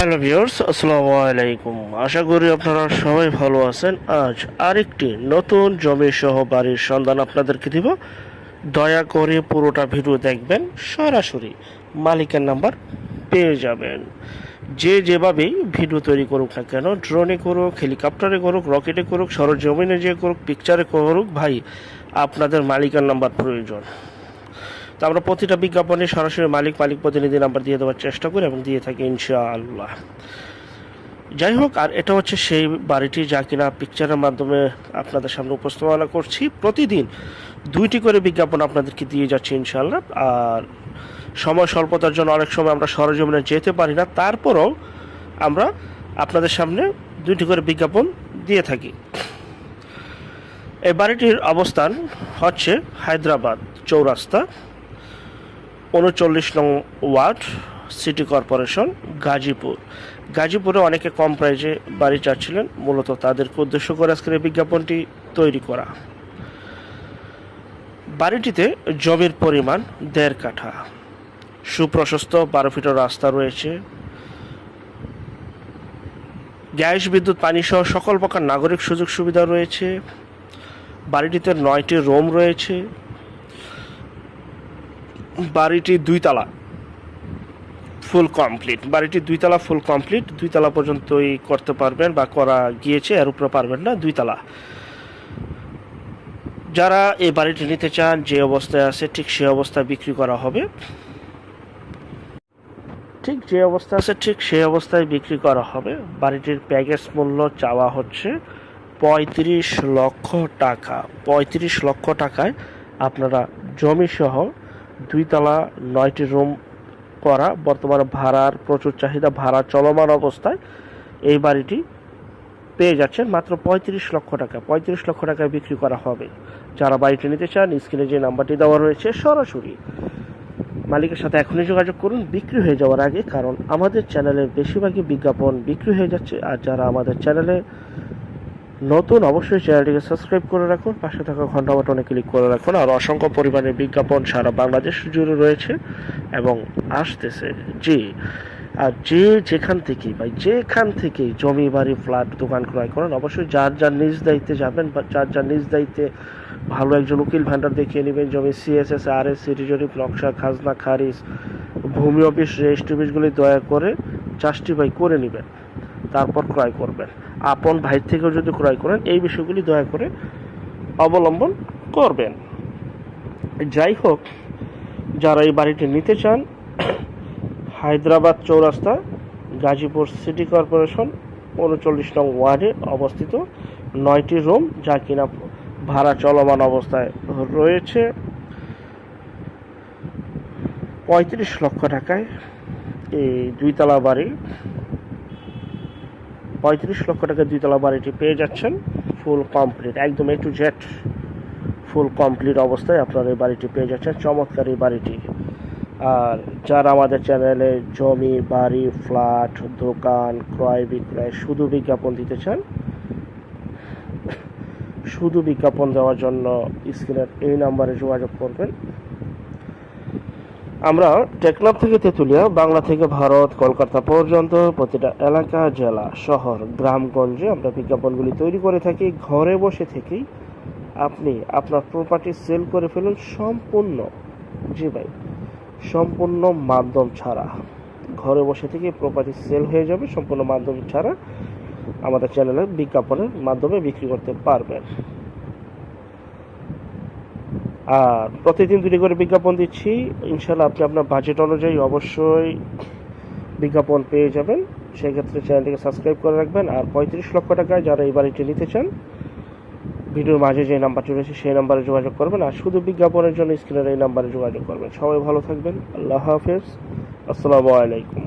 Hello viewers, আসসালামু আলাইকুম। আশা করি আপনারা সবাই ভালো আছেন। আজ আরেকটি নতুন জমি সহ বাড়ির সন্ধান আপনাদেরকে দিব। দয়া করে পুরোটা ভিডিও দেখবেন, সরাসরি মালিকের নাম্বার পেয়ে যাবেন। যে যেভাবেই ভিডিও তৈরি করুক না কেন, ড্রোনে করুক, হেলিকপ্টারে করুক, রকেটে করুক, সরজমিনে যে করুক, পিকচারে করুক, ভাই আপনাদের মালিকের নাম্বার প্রয়োজন। তো আমরা প্রতিটা বিজ্ঞাপনে সরাসরি মালিক প্রতিনিধি নাম্বার দিয়ে দেওয়ার চেষ্টা করি এবং দিয়ে থাকি ইনশাআল্লাহ। যাই হোক, আর এটা হচ্ছে সেই বাড়িটি যা কিনা পিকচারের মাধ্যমে আপনাদের সামনে উপস্থাপনা করছি। প্রতিদিন 2টি করে বিজ্ঞাপন আপনাদেরকে দিয়ে যাচ্ছি ইনশাআল্লাহ। আর সময় স্বল্পতার জন্য অনেক সময় আমরা সরজমিনে যেতে পারি না, তারপরেও আমরা আপনাদের সামনে 2টি করে বিজ্ঞাপন দিয়ে থাকি। এই বাড়িটির অবস্থান হচ্ছে হায়দ্রাবাদ চৌরাস্তা, 39 নং ওয়ার্ড, সিটি কর্পোরেশন, গাজীপুরে অনেকে কম প্রাইজে বাড়ি চাচ্ছিলেন, মূলত তাদেরকে উদ্দেশ্য করে আজকের এই বিজ্ঞাপনটি তৈরি করা। বাড়িটিতে জমির পরিমাণ 1.5 কাঠা, সুপ্রশস্ত 12 ফিটের রাস্তা রয়েছে, গ্যাস, বিদ্যুৎ, পানি সহ সকল প্রকার নাগরিক সুযোগ সুবিধা রয়েছে। বাড়িটিতে 9টি রুম রয়েছে। বাড়িটি 2 তলা ফুল কমপ্লিট। বাড়িটি 2 তলা ফুল কমপ্লিট, 2 তলা পর্যন্তই করতে পারবেন বা করা গিয়েছে, এর উপরে পারবেন না। 2 তলা। যারা এই বাড়িটি নিতে চান, যে অবস্থায় আছে ঠিক সেই অবস্থায় বিক্রি করা হবে। ঠিক যে অবস্থা আছে ঠিক সেই অবস্থায় বিক্রি করা হবে। বাড়িটির প্যাকেজ মূল্য চাওয়া হচ্ছে 35 লক্ষ টাকা। 35 লক্ষ টাকায় আপনারা জমি সহ 2 তলা 9টি রুম করা, বর্তমানে ভাড়ার প্রচুর চাহিদা, ভাড়া চলমান অবস্থায় এই বাড়িটি পেয়ে যাচ্ছেন মাত্র 35 লক্ষ টাকা। 35 লক্ষ টাকায় বিক্রি করা হবে। যারা বাড়িটি নিতে চান, স্ক্রিনে যে নাম্বারটি দেওয়া রয়েছে, সরাসরি মালিকের সাথে এখনই যোগাযোগ করুন বিক্রি হয়ে যাওয়ার আগে, কারণ আমাদের চ্যানেলের বেশিরভাগই বিজ্ঞাপন বিক্রি হয়ে যাচ্ছে। আর যারা আমাদের চ্যানেলে নতুন, অবশ্যই চ্যানেলটিকে সাবস্ক্রাইব করে রাখুন, পাশে থাকা ঘন্টা বাটনে ক্লিক করে রাখুন। আর অসংখ্য পরিমাণে বিজ্ঞাপন সারা বাংলাদেশ জুড়ে রয়েছে এবং আসতেছে। জি, আর যেখান থেকেই জমি, বাড়ি, ফ্ল্যাট, দোকান ক্রয় করেন, অবশ্যই যার নিজ দায়িত্বে যাবেন বা যার নিজ দায়িত্বে ভালো একজন উকিল ভান্ডার দেখিয়ে নেবেন। জমি CSS, RS, সিটি জরিপ, নকশা, খাজনা খারিজ, ভূমি অফিস, রেজিস্ট্রি অফিসগুলি দয়া করে জাস্টিফাই করে নেবেন, তারপর ক্রয় করবেন। আপন ভাই থেকেও যদি ক্রয় করেন, এই বিষয়গুলি দয়া করে অবলম্বন করবেন। যাই হোক, যারা এই বাড়িটি নিতে চান, হায়দ্রাবাদ চৌরাস্তা, গাজীপুর সিটি কর্পোরেশন, 39 নং ওয়ার্ডে অবস্থিত, 9টি রুম যা কিনা ভাড়া চলমান অবস্থায় রয়েছে। 35 লক্ষ টাকায় এই 2 তলা বাড়ি, 35 লক্ষ টাকায় 2 তলা বাড়িটি পেয়ে যাচ্ছেন ফুল কমপ্লিট, একদম A to Z full complete অবস্থায় আপনারা এই বাড়িটি পেয়ে যাচ্ছেন। চমৎকার এই বাড়িটি। আর যারা আমাদের চ্যানেলে জমি, বাড়ি, ফ্ল্যাট, দোকান ক্রয় বিক্রয় শুধু বিজ্ঞাপন দিতে চান, শুধু বিজ্ঞাপন দেওয়ার জন্য স্ক্রিনের এই নাম্বারে যোগাযোগ করবেন। আমরা টেকনাফ থেকে তেঁতুলিয়া, বাংলা থেকে ভারত, কলকাতা পর্যন্ত প্রতিটা এলাকা, জেলা, শহর, গ্রামগঞ্জে আমরা বিজ্ঞাপনগুলি তৈরি করে থাকি। ঘরে বসে থেকেই আপনি আপনার প্রপার্টি সেল করে ফেলুন সম্পূর্ণ, জি ভাই, সম্পূর্ণ মাধ্যম ছাড়া। ঘরে বসে থেকে প্রপার্টি সেল হয়ে যাবে সম্পূর্ণ মাধ্যম ছাড়া। আমাদের চ্যানেলের বিজ্ঞাপনের মাধ্যমে বিক্রি করতে পারবেন। আর প্রতিদিন 2টি করে বিজ্ঞাপন দিচ্ছি ইনশাল্লাহ। আপনি আপনার বাজেট অনুযায়ী অবশ্যই বিজ্ঞাপন পেয়ে যাবেন। সেক্ষেত্রে চ্যানেলটিকে সাবস্ক্রাইব করে রাখবেন। আর 35 লক্ষ টাকায় যারা এই বাড়িটি নিতে চান, ভিডিওর মাঝে যে নাম্বারটি রয়েছে সেই নাম্বারে যোগাযোগ করবেন। আর শুধু বিজ্ঞাপনের জন্য স্ক্রিনের এই নাম্বারে যোগাযোগ করবেন। সবাই ভালো থাকবেন। আল্লাহ হাফেজ। আসসালামু আলাইকুম।